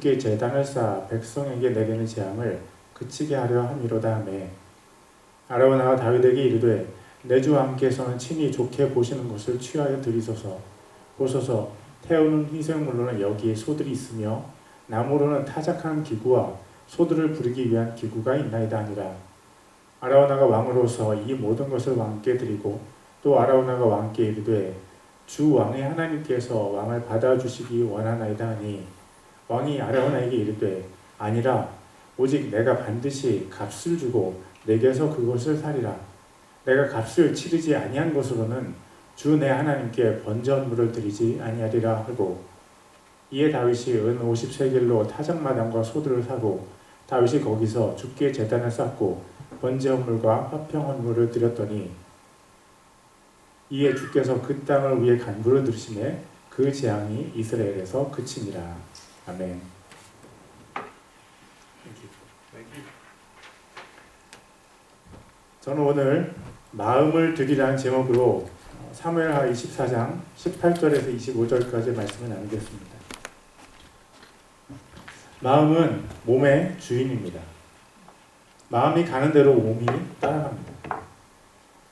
주께 제단을 쌓아 백성에게 내리는 재앙을 그치게 하려 함이로다 하매 아라오나가 다윗에게 이르되 내 주 왕께서는 친히 좋게 보시는 것을 취하여 드리소서. 보소서, 태우는 희생물로는 여기에 소들이 있으며 나무로는 타작하는 기구와 소들을 부르기 위한 기구가 있나이다 하니라. 아라오나가 왕으로서 이 모든 것을 왕께 드리고 또 아라오나가 왕께 이르되 주 왕의 하나님께서 왕을 받아주시기 원하나이다 하니 왕이 아라오나에게 이르되 아니라 오직 내가 반드시 값을 주고 내게서 그것을 사리라. 내가 값을 치르지 아니한 것으로는 주 내 하나님께 번제물을 드리지 아니하리라 하고 이에 다윗이 은 50세겔로 타작마당과 소들을 사고 다윗이 거기서 주께 제단을 쌓고 번제물과 화평헌물을 드렸더니 이에 주께서 그 땅을 위해 간구를 들으시매 그 재앙이 이스라엘에서 그치니라. 아멘. 저는 오늘 마음을 드리라는 제목으로 사무엘하 24장 18절에서 25절까지 말씀을 나누겠습니다. 마음은 몸의 주인입니다. 마음이 가는 대로 몸이 따라갑니다.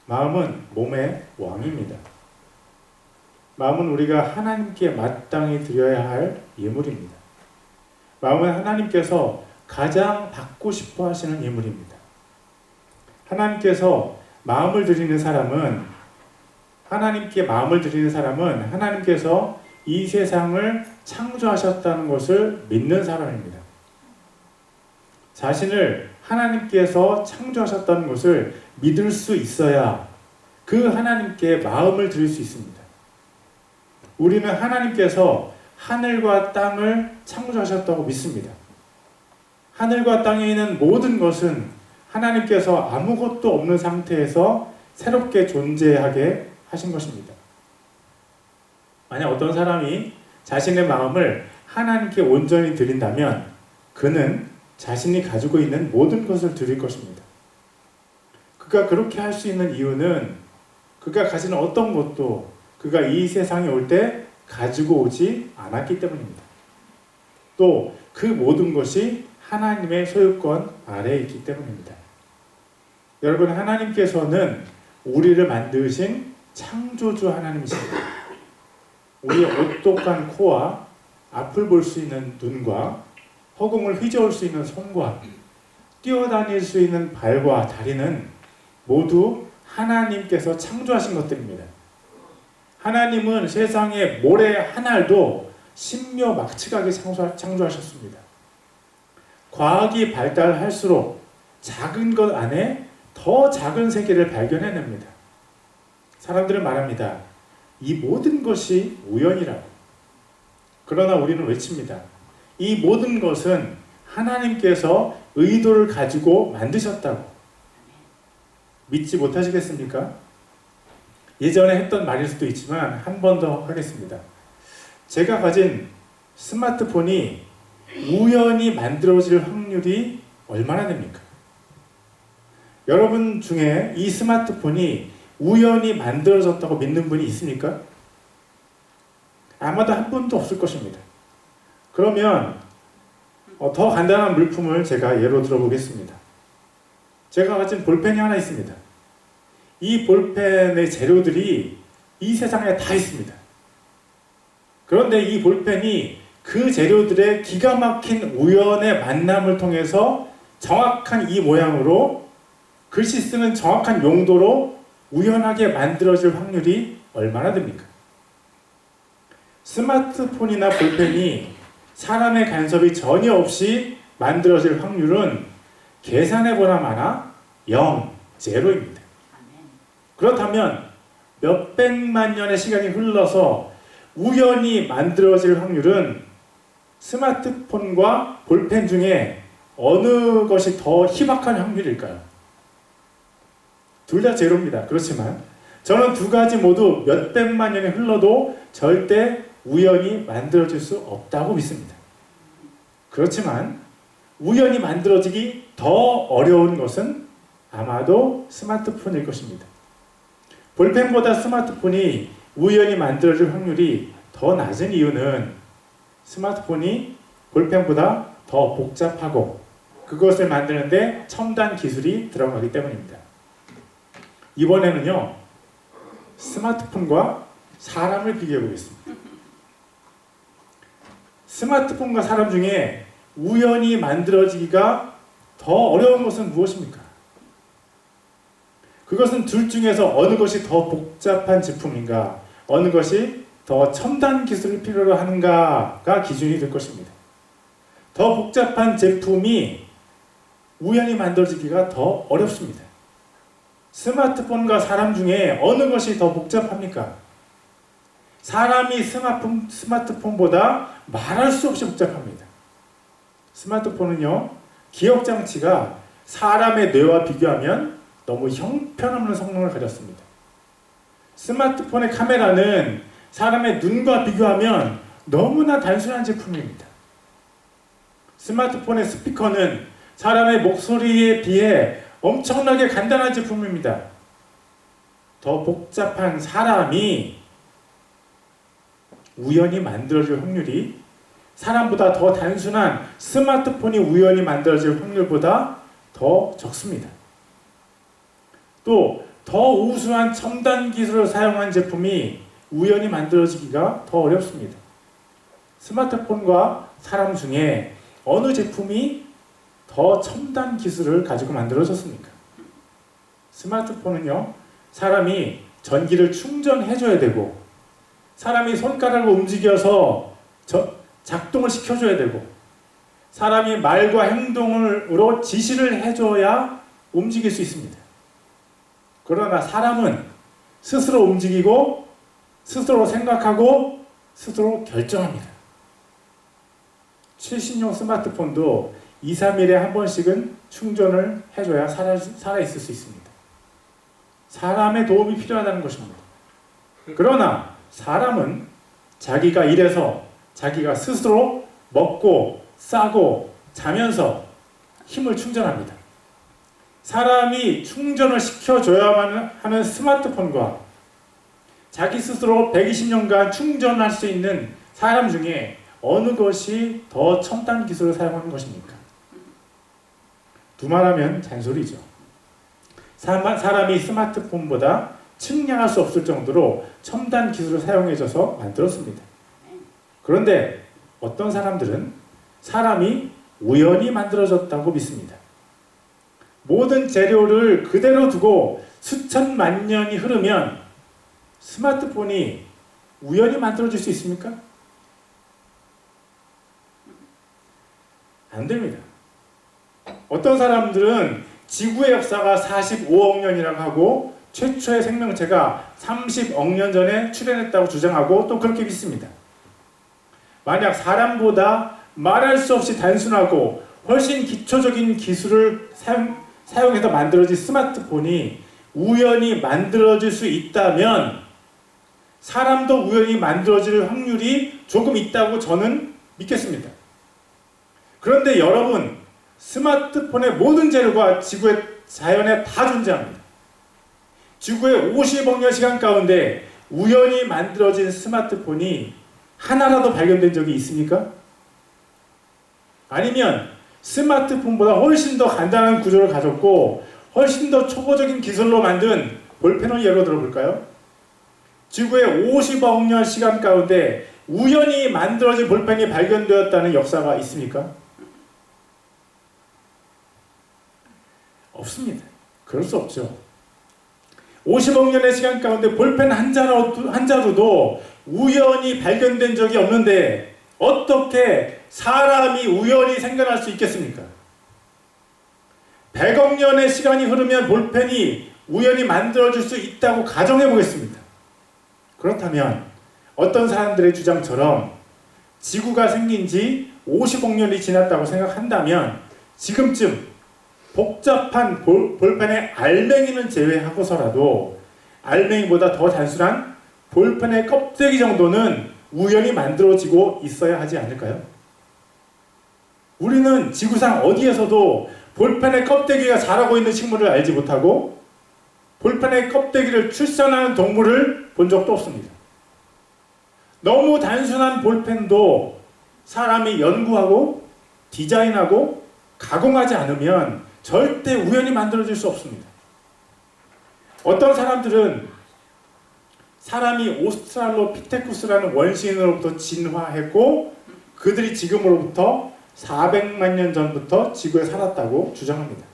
마음은 몸의 왕입니다. 마음은 우리가 하나님께 마땅히 드려야 할 예물입니다. 마음은 하나님께서 가장 받고 싶어 하시는 예물입니다. 하나님께서 마음을 드리는 사람은 하나님께서 이 세상을 창조하셨다는 것을 믿는 사람입니다. 자신을 하나님께서 창조하셨다는 것을 믿을 수 있어야 그 하나님께 마음을 드릴 수 있습니다. 우리는 하나님께서 하늘과 땅을 창조하셨다고 믿습니다. 하늘과 땅에 있는 모든 것은 하나님께서 아무것도 없는 상태에서 새롭게 존재하게 하신 것입니다. 만약 어떤 사람이 자신의 마음을 하나님께 온전히 드린다면 그는 자신이 가지고 있는 모든 것을 드릴 것입니다. 그가 그렇게 할 수 있는 이유는 그가 가지는 어떤 것도 그가 이 세상에 올 때 가지고 오지 않았기 때문입니다. 또 그 모든 것이 하나님의 소유권 아래에 있기 때문입니다. 여러분, 하나님께서는 우리를 만드신 창조주 하나님이십니다. 우리의 오똑한 코와 앞을 볼 수 있는 눈과 허공을 휘저을 수 있는 손과 뛰어다닐 수 있는 발과 다리는 모두 하나님께서 창조하신 것들입니다. 하나님은 세상의 모래 한 알도 신묘막측하게 창조하셨습니다. 과학이 발달할수록 작은 것 안에 더 작은 세계를 발견해냅니다. 사람들은 말합니다. 이 모든 것이 우연이라고. 그러나 우리는 외칩니다. 이 모든 것은 하나님께서 의도를 가지고 만드셨다고. 믿지 못하시겠습니까? 예전에 했던 말일 수도 있지만 한 번 더 하겠습니다. 제가 가진 스마트폰이 우연히 만들어질 확률이 얼마나 됩니까? 여러분 중에 이 스마트폰이 우연히 만들어졌다고 믿는 분이 있습니까? 아마도 한 분도 없을 것입니다. 그러면 더 간단한 물품을 제가 예로 들어보겠습니다. 제가 가진 볼펜이 하나 있습니다. 이 볼펜의 재료들이 이 세상에 다 있습니다. 그런데 이 볼펜이 그 재료들의 기가 막힌 우연의 만남을 통해서 정확한 이 모양으로 글씨 쓰는 정확한 용도로 우연하게 만들어질 확률이 얼마나 됩니까? 스마트폰이나 볼펜이 사람의 간섭이 전혀 없이 만들어질 확률은 계산해보나 마나 0, 제로입니다. 그렇다면 몇백만 년의 시간이 흘러서 우연히 만들어질 확률은 스마트폰과 볼펜 중에 어느 것이 더 희박한 확률일까요? 둘 다 제로입니다. 그렇지만 저는 두 가지 모두 몇백만 년이 흘러도 절대 우연히 만들어질 수 없다고 믿습니다. 그렇지만 우연히 만들어지기 더 어려운 것은 아마도 스마트폰일 것입니다. 볼펜보다 스마트폰이 우연히 만들어질 확률이 더 낮은 이유는 스마트폰이 볼펜보다 더 복잡하고 그것을 만드는데 첨단 기술이 들어가기 때문입니다. 이번에는요, 스마트폰과 사람을 비교해 보겠습니다. 스마트폰과 사람 중에 우연히 만들어지기가 더 어려운 것은 무엇입니까? 그것은 둘 중에서 어느 것이 더 복잡한 제품인가, 어느 것이 더 첨단 기술을 필요로 하는가가 기준이 될 것입니다. 더 복잡한 제품이 우연히 만들어지기가 더 어렵습니다. 스마트폰과 사람 중에 어느 것이 더 복잡합니까? 사람이 스마트폰보다 말할 수 없이 복잡합니다. 스마트폰은요, 기억장치가 사람의 뇌와 비교하면 너무 형편없는 성능을 가졌습니다. 스마트폰의 카메라는 사람의 눈과 비교하면 너무나 단순한 제품입니다. 스마트폰의 스피커는 사람의 목소리에 비해 엄청나게 간단한 제품입니다. 더 복잡한 사람이 우연히 만들어질 확률이 사람보다 더 단순한 스마트폰이 우연히 만들어질 확률보다 더 적습니다. 또 더 우수한 첨단 기술을 사용한 제품이 우연히 만들어지기가 더 어렵습니다. 스마트폰과 사람 중에 어느 제품이 더 첨단 기술을 가지고 만들어졌습니까? 스마트폰은요, 사람이 전기를 충전해줘야 되고, 사람이 손가락을 움직여서 작동을 시켜줘야 되고, 사람이 말과 행동으로 지시를 해줘야 움직일 수 있습니다. 그러나 사람은 스스로 움직이고, 스스로 생각하고, 스스로 결정합니다. 최신형 스마트폰도 2, 3일에 한 번씩은 충전을 해줘야 살아있을 수 있습니다. 사람의 도움이 필요하다는 것입니다. 그러나 사람은 자기가 일해서 자기가 스스로 먹고 싸고 자면서 힘을 충전합니다. 사람이 충전을 시켜줘야만 하는 스마트폰과 자기 스스로 120년간 충전할 수 있는 사람 중에 어느 것이 더 첨단 기술을 사용하는 것입니까? 두말하면 잔소리죠. 사람이 스마트폰보다 측량할 수 없을 정도로 첨단 기술을 사용해줘서 만들었습니다. 그런데 어떤 사람들은 사람이 우연히 만들어졌다고 믿습니다. 모든 재료를 그대로 두고 수천만 년이 흐르면 스마트폰이 우연히 만들어질 수 있습니까? 안 됩니다. 어떤 사람들은 지구의 역사가 45억 년이라고 하고 최초의 생명체가 30억 년 전에 출현했다고 주장하고 또 그렇게 믿습니다. 만약 사람보다 말할 수 없이 단순하고 훨씬 기초적인 기술을 사용해서 만들어진 스마트폰이 우연히 만들어질 수 있다면 사람도 우연히 만들어질 확률이 조금 있다고 저는 믿겠습니다. 그런데 여러분, 스마트폰의 모든 재료가 지구의 자연에 다 존재합니다. 지구의 50억 년 시간 가운데 우연히 만들어진 스마트폰이 하나라도 발견된 적이 있습니까? 아니면 스마트폰보다 훨씬 더 간단한 구조를 가졌고 훨씬 더 초보적인 기술로 만든 볼펜을 예로 들어볼까요? 지구의 50억 년 시간 가운데 우연히 만들어진 볼펜이 발견되었다는 역사가 있습니까? 없습니다. 그럴 수 없죠. 50억 년의 시간 가운데 볼펜 한 자루도 우연히 발견된 적이 없는데 어떻게 사람이 우연히 생겨날 수 있겠습니까? 100억 년의 시간이 흐르면 볼펜이 우연히 만들어질 수 있다고 가정해 보겠습니다. 그렇다면 어떤 사람들의 주장처럼 지구가 생긴 지 50억 년이 지났다고 생각한다면 지금쯤 복잡한 볼펜의 알맹이는 제외하고서라도 알맹이보다 더 단순한 볼펜의 껍데기 정도는 우연히 만들어지고 있어야 하지 않을까요? 우리는 지구상 어디에서도 볼펜의 껍데기가 자라고 있는 식물을 알지 못하고 볼펜의 껍데기를 출산하는 동물을 본 적도 없습니다. 너무 단순한 볼펜도 사람이 연구하고 디자인하고 가공하지 않으면 절대 우연히 만들어질 수 없습니다. 어떤 사람들은 사람이 오스트랄로피테쿠스라는 원시인으로부터 진화했고 그들이 지금으로부터 400만 년 전부터 지구에 살았다고 주장합니다.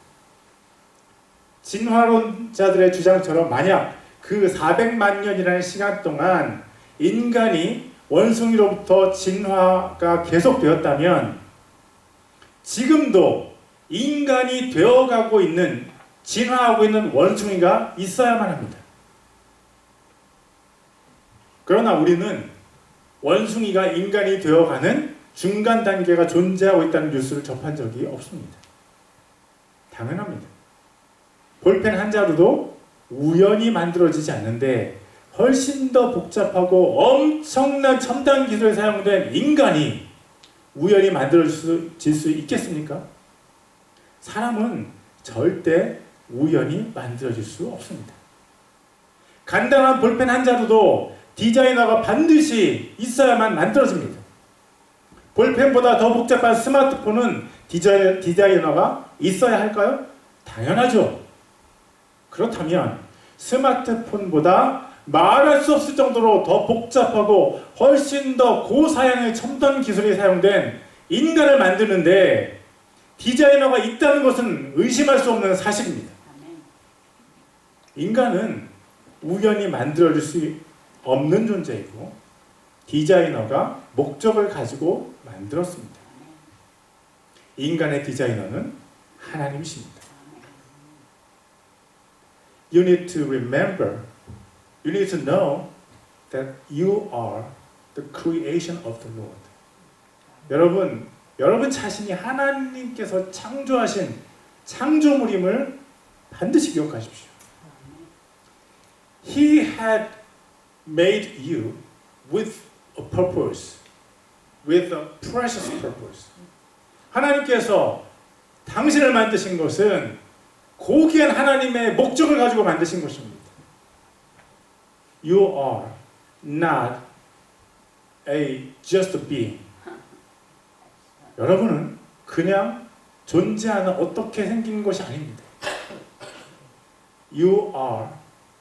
진화론자들의 주장처럼 만약 그 400만 년이라는 시간 동안 인간이 원숭이로부터 진화가 계속되었다면 지금도 인간이 되어가고 있는, 진화하고 있는 원숭이가 있어야만 합니다. 그러나 우리는 원숭이가 인간이 되어가는 중간 단계가 존재하고 있다는 뉴스를 접한 적이 없습니다. 당연합니다. 볼펜 한 자루도 우연히 만들어지지 않는데 훨씬 더 복잡하고 엄청난 첨단 기술에 사용된 인간이 우연히 만들어질 수 있겠습니까? 사람은 절대 우연히 만들어질 수 없습니다. 간단한 볼펜 한 자루도 디자이너가 반드시 있어야만 만들어집니다. 볼펜보다 더 복잡한 스마트폰은 디자이너가 있어야 할까요? 당연하죠. 그렇다면 스마트폰보다 말할 수 없을 정도로 더 복잡하고 훨씬 더 고사양의 첨단 기술이 사용된 인간을 만드는데 디자이너가 있다는 것은 의심할 수 없는 사실입니다. 인간은 우연히 만들어질 수 없는 존재이고 디자이너가 목적을 가지고 만들었습니다. 인간의 디자이너는 하나님이십니다. You need to remember, you need to know that you are the creation of the Lord. 여러분 자신이 하나님께서 창조하신 창조물임을 반드시 기억하십시오. He had made you with a purpose, with a precious purpose. 하나님께서 당신을 만드신 것은 고귀한 하나님의 목적을 가지고 만드신 것입니다. You are not just a being. 여러분은 그냥 존재하는 어떻게 생긴 것이 아닙니다. You are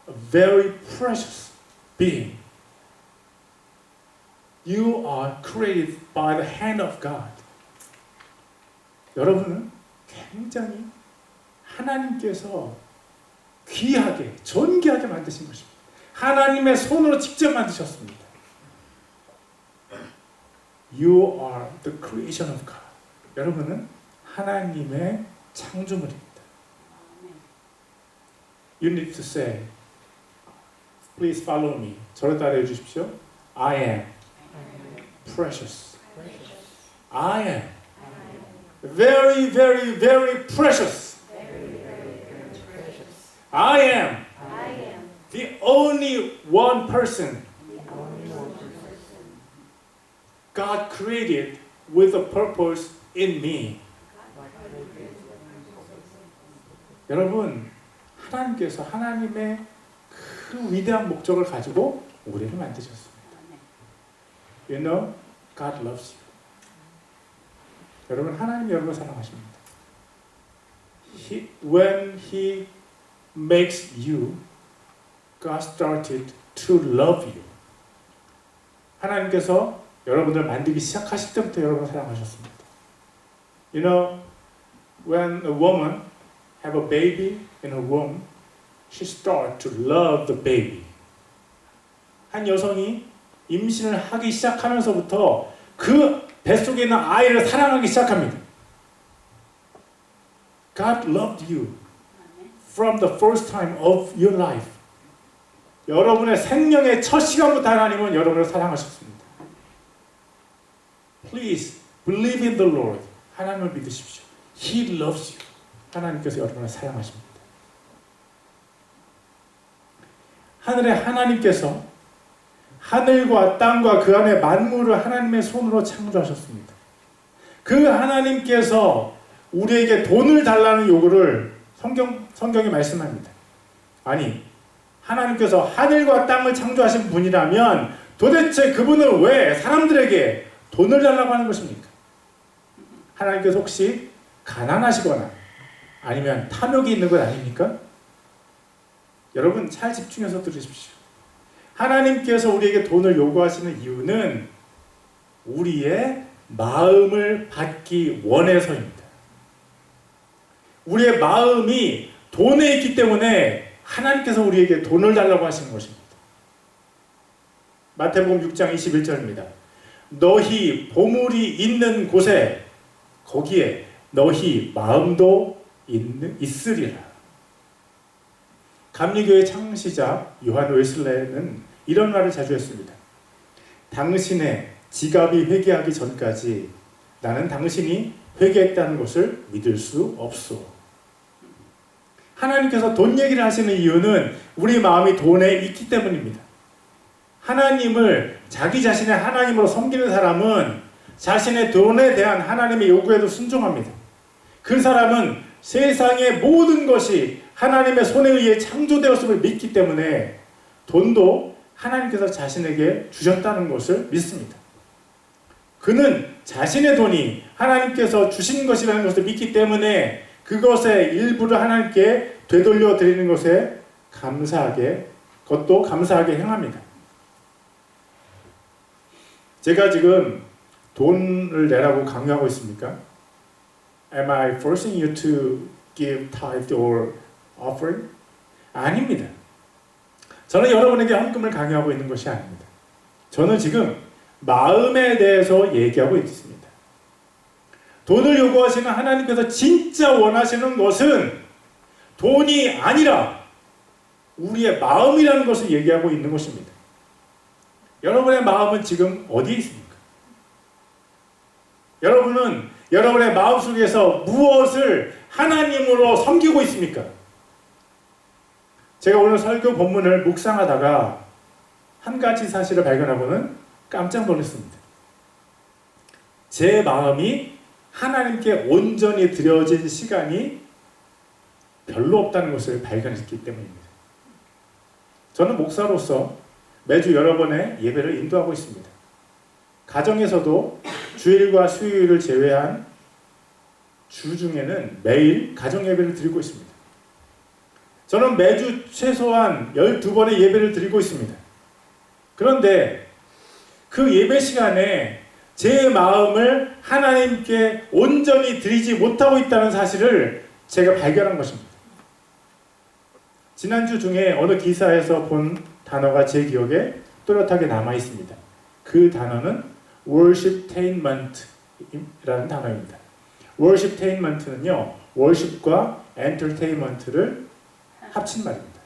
a very precious being. You are created by the hand of God. 여러분은 굉장히 하나님께서 귀하게, 존귀하게 만드신 것입니다. 하나님의 손으로 직접 만드셨습니다. You are the creation of God. 여러분은 하나님의 창조물입니다. You need to say, please follow me. 저를 따라해 주십시오. I am precious. I am very, very, very precious. I am the only one person God created with a purpose in me. 여러분, 하나님께서 하나님의 그 위대한 목적을 가지고 우리를 만드셨습니다. You know, God loves you. 여러분, 하나님이 여러분을 사랑하십니다. When He makes you, God started to love you. 하나님께서 여러분을 만들기 시작하실 때부터 여러분을 사랑하셨습니다. You know, when a woman have a baby in her womb, she starts to love the baby. 한 여성이 임신을 하기 시작하면서부터 그 뱃속에 있는 아이를 사랑하기 시작합니다. God loved you from the first time of your life. 여러분의 생명의 첫 시간부터 하나님은 여러분을 사랑하셨습니다. Please believe in the Lord. 하나님을 믿으십시오. He loves you. 하나님께서 여러분을 사랑하십니다. 하늘의 하나님께서 하늘과 땅과 그 안에 만물을 하나님의 손으로 창조하셨습니다. 그 하나님께서 우리에게 돈을 달라는 요구를 성경이 말씀합니다. 아니, 하나님께서 하늘과 땅을 창조하신 분이라면 도대체 그분은 왜 사람들에게 돈을 달라고 하는 것입니까? 하나님께서 혹시 가난하시거나 아니면 탐욕이 있는 것 아닙니까? 여러분 잘 집중해서 들으십시오. 하나님께서 우리에게 돈을 요구하시는 이유는 우리의 마음을 받기 원해서입니다. 우리의 마음이 돈에 있기 때문에 하나님께서 우리에게 돈을 달라고 하시는 것입니다. 마태복음 6장 21절입니다. 너희 보물이 있는 곳에 거기에 너희 마음도 있으리라. 감리교의 창시자 요한 웨슬레는 이런 말을 자주 했습니다. 당신의 지갑이 회개하기 전까지 나는 당신이 회개했다는 것을 믿을 수 없소. 하나님께서 돈 얘기를 하시는 이유는 우리 마음이 돈에 있기 때문입니다. 하나님을 자기 자신의 하나님으로 섬기는 사람은 자신의 돈에 대한 하나님의 요구에도 순종합니다. 그 사람은 세상의 모든 것이 하나님의 손에 의해 창조되었음을 믿기 때문에 돈도 하나님께서 자신에게 주셨다는 것을 믿습니다. 그는 자신의 돈이 하나님께서 주신 것이라는 것을 믿기 때문에 그것의 일부를 하나님께 되돌려 드리는 것에 그것도 감사하게 행합니다. 제가 지금 돈을 내라고 강요하고 있습니까? Am I forcing you to give tithe or offering? 아닙니다. 저는 여러분에게 헌금을 강요하고 있는 것이 아닙니다. 저는 지금 마음에 대해서 얘기하고 있습니다. 돈을 요구하시는 하나님께서 진짜 원하시는 것은 돈이 아니라 우리의 마음이라는 것을 얘기하고 있는 것입니다. 여러분의 마음은 지금 어디에 있습니까? 여러분은 여러분의 마음속에서 무엇을 하나님으로 섬기고 있습니까? 제가 오늘 설교 본문을 묵상하다가 한 가지 사실을 발견하고는 깜짝 놀랐습니다. 제 마음이 하나님께 온전히 드려진 시간이 별로 없다는 것을 발견했기 때문입니다. 저는 목사로서 매주 여러 번의 예배를 인도하고 있습니다. 가정에서도 주일과 수요일을 제외한 주 중에는 매일 가정 예배를 드리고 있습니다. 저는 매주 최소한 12번의 예배를 드리고 있습니다. 그런데 그 예배 시간에 제 마음을 하나님께 온전히 드리지 못하고 있다는 사실을 제가 발견한 것입니다. 지난주 중에 어느 기사에서 본 단어가 제 기억에 또렷하게 남아 있습니다. 그 단어는 worshiptainment라는 단어입니다. worshiptainment는요, worship과 entertainment를 합친 말입니다.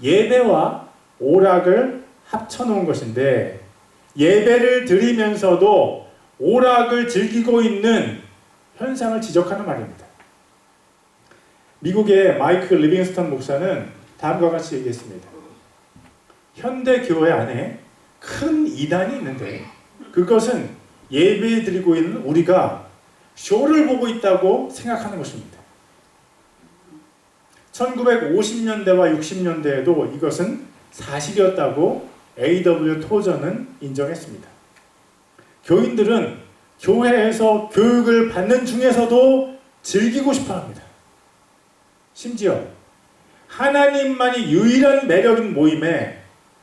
예배와 오락을 합쳐놓은 것인데 예배를 드리면서도 오락을 즐기고 있는 현상을 지적하는 말입니다. 미국의 마이크 리빙스턴 목사는 다음과 같이 얘기했습니다. 현대 교회 안에 큰 이단이 있는데 그것은 예배 드리고 있는 우리가 쇼를 보고 있다고 생각하는 것입니다. 1950년대와 60년대에도 이것은 사실이었다고 A.W. 토저는 인정했습니다. 교인들은 교회에서 교육을 받는 중에서도 즐기고 싶어합니다. 심지어 하나님만이 유일한 매력인 모임에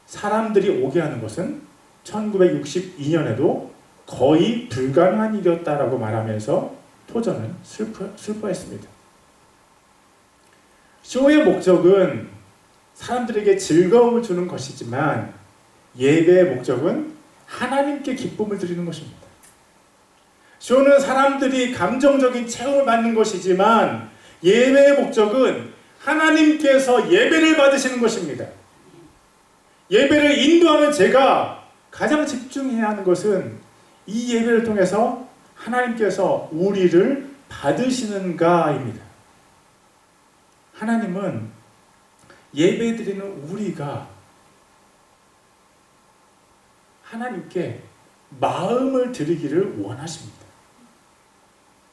사람들이 오게 하는 것은 1962년에도 거의 불가능한 일이었다라고 말하면서 토저는 슬퍼했습니다. 쇼의 목적은 사람들에게 즐거움을 주는 것이지만 예배의 목적은 하나님께 기쁨을 드리는 것입니다. 쇼는 사람들이 감정적인 체험을 받는 것이지만 예배의 목적은 하나님께서 예배를 받으시는 것입니다. 예배를 인도하는 제가 가장 집중해야 하는 것은 이 예배를 통해서 하나님께서 우리를 받으시는가입니다. 하나님은 예배드리는 우리가 하나님께 마음을 드리기를 원하십니다.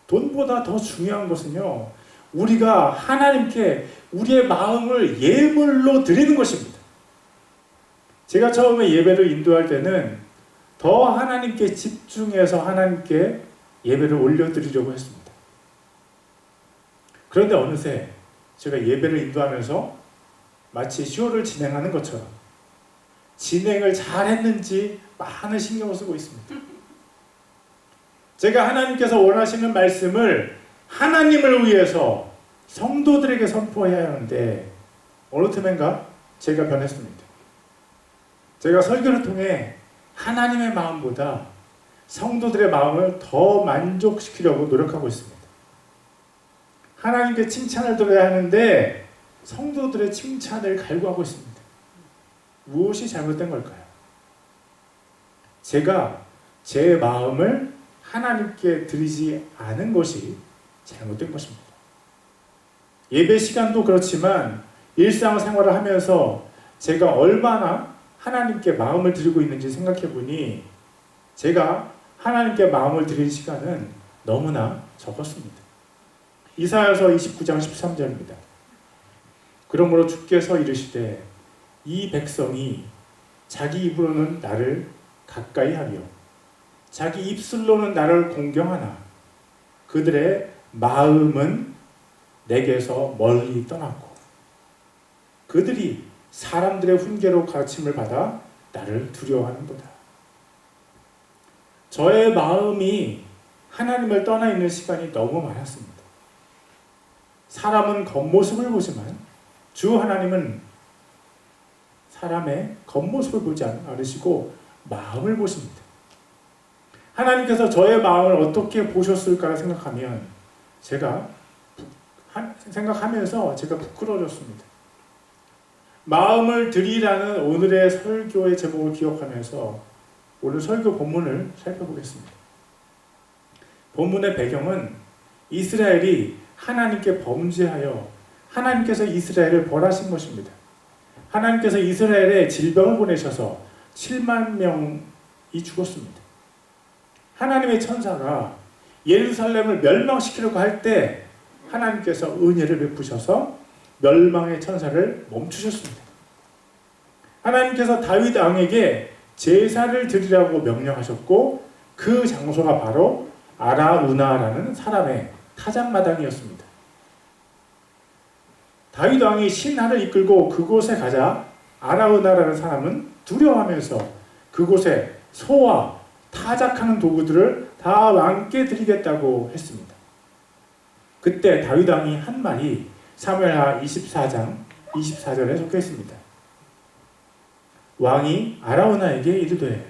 돈보다 더 중요한 것은요, 우리가 하나님께 우리의 마음을 예물로 드리는 것입니다. 제가 처음에 예배를 인도할 때는 더 하나님께 집중해서 하나님께 예배를 올려드리려고 했습니다. 그런데 어느새 제가 예배를 인도하면서 마치 쇼를 진행하는 것처럼 진행을 잘했는지 많은 신경을 쓰고 있습니다. 제가 하나님께서 원하시는 말씀을 하나님을 위해서 성도들에게 선포해야 하는데 어느 틈엔가 제가 변했습니다. 제가 설교를 통해 하나님의 마음보다 성도들의 마음을 더 만족시키려고 노력하고 있습니다. 하나님께 칭찬을 들어야 하는데 성도들의 칭찬을 갈구하고 있습니다. 무엇이 잘못된 걸까요? 제가 제 마음을 하나님께 드리지 않은 것이 잘못된 것입니다. 예배 시간도 그렇지만 일상생활을 하면서 제가 얼마나 하나님께 마음을 드리고 있는지 생각해 보니 제가 하나님께 마음을 드릴 시간은 너무나 적었습니다. 이사야서 29장 13절입니다. 그러므로 주께서 이르시되 이 백성이 자기 입으로는 나를 가까이 하며 자기 입술로는 나를 공경하나 그들의 마음은 내게서 멀리 떠났고 그들이 사람들의 훈계로 가르침을 받아 나를 두려워하는도다. 저의 마음이 하나님을 떠나 있는 시간이 너무 많았습니다. 사람은 겉모습을 보지만 주 하나님은 사람의 겉모습을 보지 않으시고 마음을 보십니다. 하나님께서 저의 마음을 어떻게 보셨을까 생각하면 생각하면서 제가 부끄러워졌습니다. 마음을 드리라는 오늘의 설교의 제목을 기억하면서 오늘 설교 본문을 살펴보겠습니다. 본문의 배경은 이스라엘이 하나님께 범죄하여 하나님께서 이스라엘을 벌하신 것입니다. 하나님께서 이스라엘에 질병을 보내셔서 7만 명이 죽었습니다. 하나님의 천사가 예루살렘을 멸망시키려고 할 때 하나님께서 은혜를 베푸셔서 멸망의 천사를 멈추셨습니다. 하나님께서 다윗 왕에게 제사를 드리라고 명령하셨고 그 장소가 바로 아라우나라는 사람의 타작마당이었습니다. 다윗 왕이 신하를 이끌고 그곳에 가자 아라우나라는 사람은 두려워하면서 그곳에 소와 타작하는 도구들을 다 왕께 드리겠다고 했습니다. 그때 다윗 왕이 한 말이 사무엘하 24장 24절에 적혀 있습니다. 왕이 아라우나에게 이르되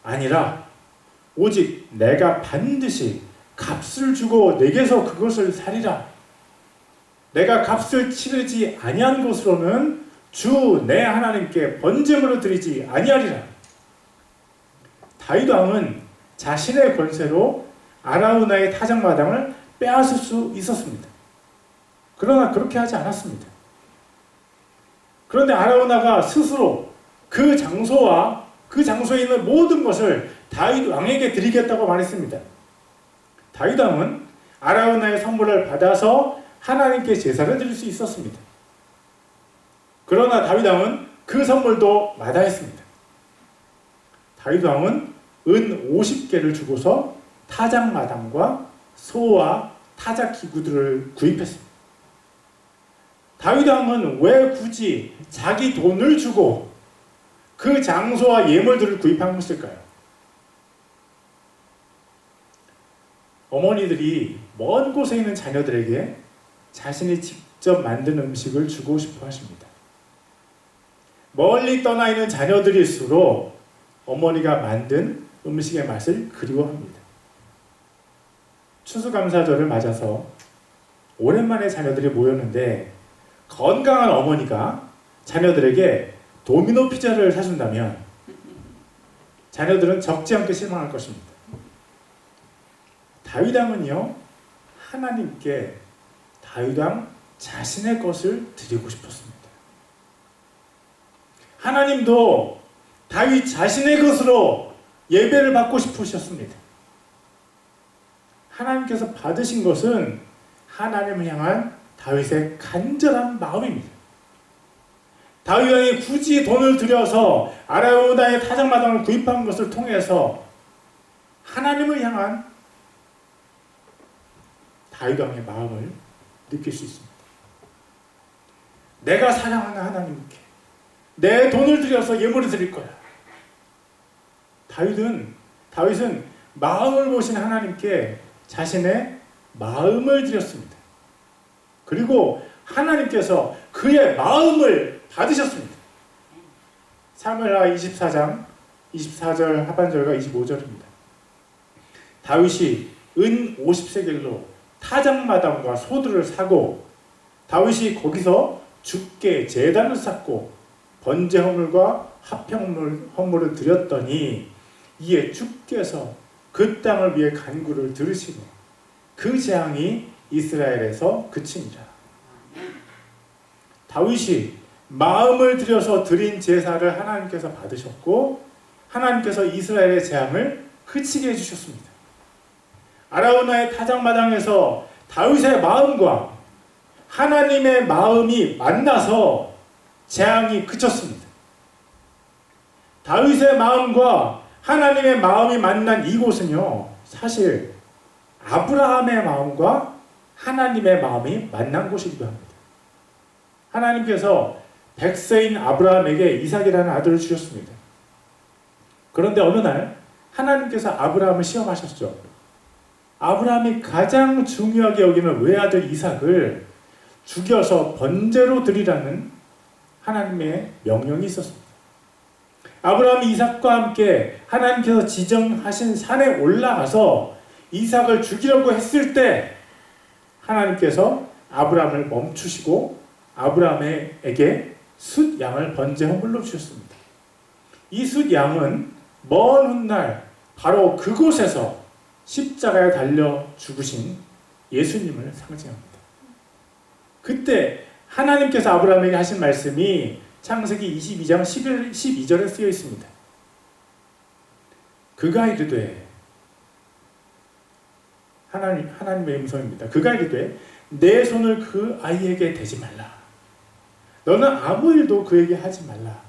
아니라 오직 내가 반드시 값을 주고 내게서 그것을 사리라. 내가 값을 치르지 아니한 것으로는 주 내 하나님께 번제물을 드리지 아니하리라. 다윗 왕은 자신의 권세로 아라우나의 타작마당을 빼앗을 수 있었습니다. 그러나 그렇게 하지 않았습니다. 그런데 아라우나가 스스로 그 장소와 그 장소에 있는 모든 것을 다윗 왕에게 드리겠다고 말했습니다. 다윗 왕은 아라우나의 선물을 받아서 하나님께 제사를 드릴 수 있었습니다. 그러나 다윗 왕은 그 선물도 마다했습니다. 다윗 왕은 은 50개를 주고서 타작마당과 소와 타작 기구들을 구입했습니다. 다윗 왕은 왜 굳이 자기 돈을 주고 그 장소와 예물들을 구입한 것일까요? 어머니들이 먼 곳에 있는 자녀들에게 자신이 직접 만든 음식을 주고 싶어 하십니다. 멀리 떠나 있는 자녀들일수록 어머니가 만든 음식의 맛을 그리워합니다. 추수감사절을 맞아서 오랜만에 자녀들이 모였는데 건강한 어머니가 자녀들에게 도미노 피자를 사준다면 자녀들은 적지 않게 실망할 것입니다. 다윗 왕은요, 하나님께 다윗 왕 자신의 것을 드리고 싶었습니다. 하나님도 다윗 자신의 것으로 예배를 받고 싶으셨습니다. 하나님께서 받으신 것은 하나님을 향한 다윗의 간절한 마음입니다. 다윗 왕이 굳이 돈을 들여서 아라우나의 타작마당을 구입한 것을 통해서 하나님을 향한 다윗 왕의 마음을 느낄 수 있습니다. 내가 사랑하는 하나님께 내 돈을 들여서 예물을 드릴 거야. 다윗은 마음을 보신 하나님께 자신의 마음을 드렸습니다. 그리고 하나님께서 그의 마음을 받으셨습니다. 사무엘하 24장 24절 하반절과 25절입니다. 다윗이 은 50세겔로 타작마당과 소들을 사고 다윗이 거기서 주께 제단을 쌓고 번제 허물과 화평 허물을 드렸더니 이에 주께서 그 땅을 위해 간구를 들으시고 그 재앙이 이스라엘에서 그치니라. 다윗이 마음을 들여서 드린 제사를 하나님께서 받으셨고 하나님께서 이스라엘의 재앙을 그치게 해주셨습니다. 아라우나의 타작마당에서 다윗의 마음과 하나님의 마음이 만나서 재앙이 그쳤습니다. 다윗의 마음과 하나님의 마음이 만난 이곳은요, 사실 아브라함의 마음과 하나님의 마음이 만난 곳이기도 합니다. 하나님께서 100세인 아브라함에게 이삭이라는 아들을 주셨습니다. 그런데 어느 날 하나님께서 아브라함을 시험하셨죠. 아브라함이 가장 중요하게 여기는 외아들 이삭을 죽여서 번제로 드리라는 하나님의 명령이 있었습니다. 아브라함이 이삭과 함께 하나님께서 지정하신 산에 올라가서 이삭을 죽이려고 했을 때 하나님께서 아브라함을 멈추시고 아브라함에게 숫양을 번제 헌물로 주셨습니다. 이 숫양은 먼 훗날 바로 그곳에서 십자가에 달려 죽으신 예수님을 상징합니다. 그때 하나님께서 아브라함에게 하신 말씀이 창세기 22장 12절에 쓰여 있습니다. 그가 이르되 하나님의 음성입니다. 그가 이르되 내 손을 그 아이에게 대지 말라. 너는 아무 일도 그에게 하지 말라.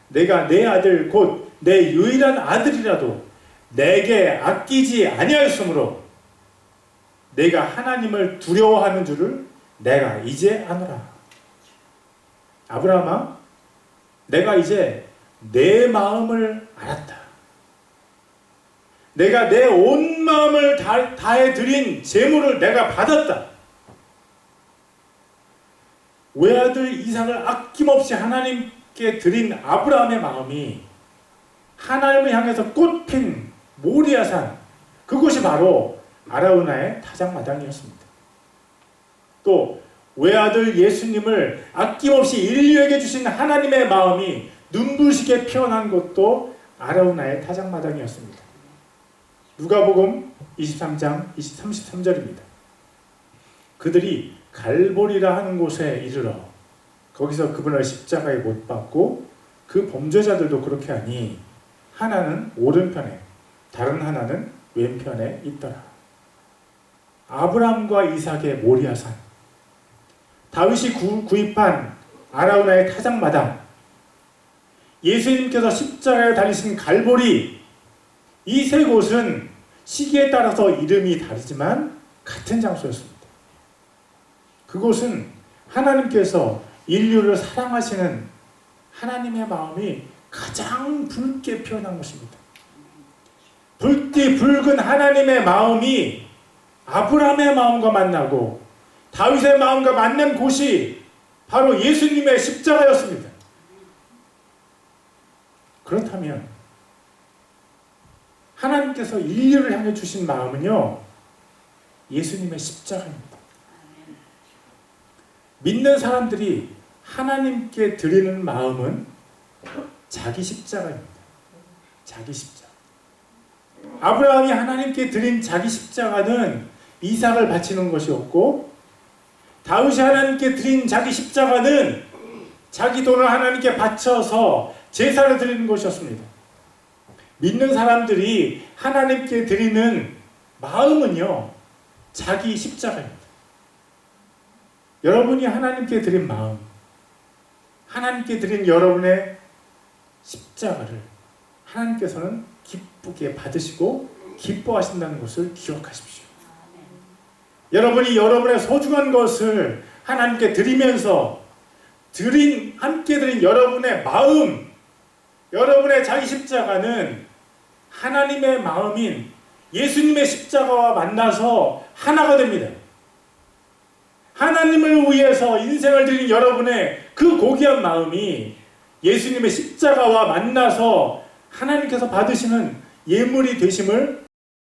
내가 내 아들 곧 내 유일한 아들이라도 내게 아끼지 아니하였으므로 내가 하나님을 두려워하는 줄을 내가 이제 아노라. 아브라함아, 내가 이제 내 마음을 알았다. 내가 내 온 마음을 다해 드린 제물을 내가 받았다. 외아들 이삭을 아낌없이 하나님께 드린 아브라함의 마음이 하나님을 향해서 꽃핀 모리아산, 그곳이 바로 아라우나의 타작마당이었습니다. 또 외아들 예수님을 아낌없이 인류에게 주신 하나님의 마음이 눈부시게 피어난 곳도 아라우나의 타작마당이었습니다. 누가복음 23장 33절입니다. 그들이 갈보리라 하는 곳에 이르러 거기서 그분을 십자가에 못 박고 그 범죄자들도 그렇게 하니 하나는 오른편에 다른 하나는 왼편에 있더라. 아브라함과 이삭의 모리아산, 다윗이 구입한 아라우나의 타작마당, 예수님께서 십자가에 달리신 갈보리, 이 세 곳은 시기에 따라서 이름이 다르지만 같은 장소였습니다. 그곳은 하나님께서 인류를 사랑하시는 하나님의 마음이 가장 붉게 피어난 곳입니다. 붉디 붉은 하나님의 마음이 아브라함의 마음과 만나고 다윗의 마음과 만난 곳이 바로 예수님의 십자가였습니다. 그렇다면 하나님께서 인류를 향해 주신 마음은요, 예수님의 십자가입니다. 믿는 사람들이 하나님께 드리는 마음은 자기 십자가입니다. 자기 십자가. 아브라함이 하나님께 드린 자기 십자가는 이삭을 바치는 것이었고, 다윗이 하나님께 드린 자기 십자가는 자기 돈을 하나님께 바쳐서 제사를 드리는 것이었습니다. 믿는 사람들이 하나님께 드리는 마음은요, 자기 십자가입니다. 여러분이 하나님께 드린 마음, 하나님께 드린 여러분의 십자가를 하나님께서는 기쁘게 받으시고 기뻐하신다는 것을 기억하십시오. 여러분이 여러분의 소중한 것을 하나님께 드리면서 함께 드린 여러분의 마음, 여러분의 자기 십자가는 하나님의 마음인 예수님의 십자가와 만나서 하나가 됩니다. 하나님을 위해서 인생을 드린 여러분의 그 고귀한 마음이 예수님의 십자가와 만나서 하나님께서 받으시는 예물이 되심을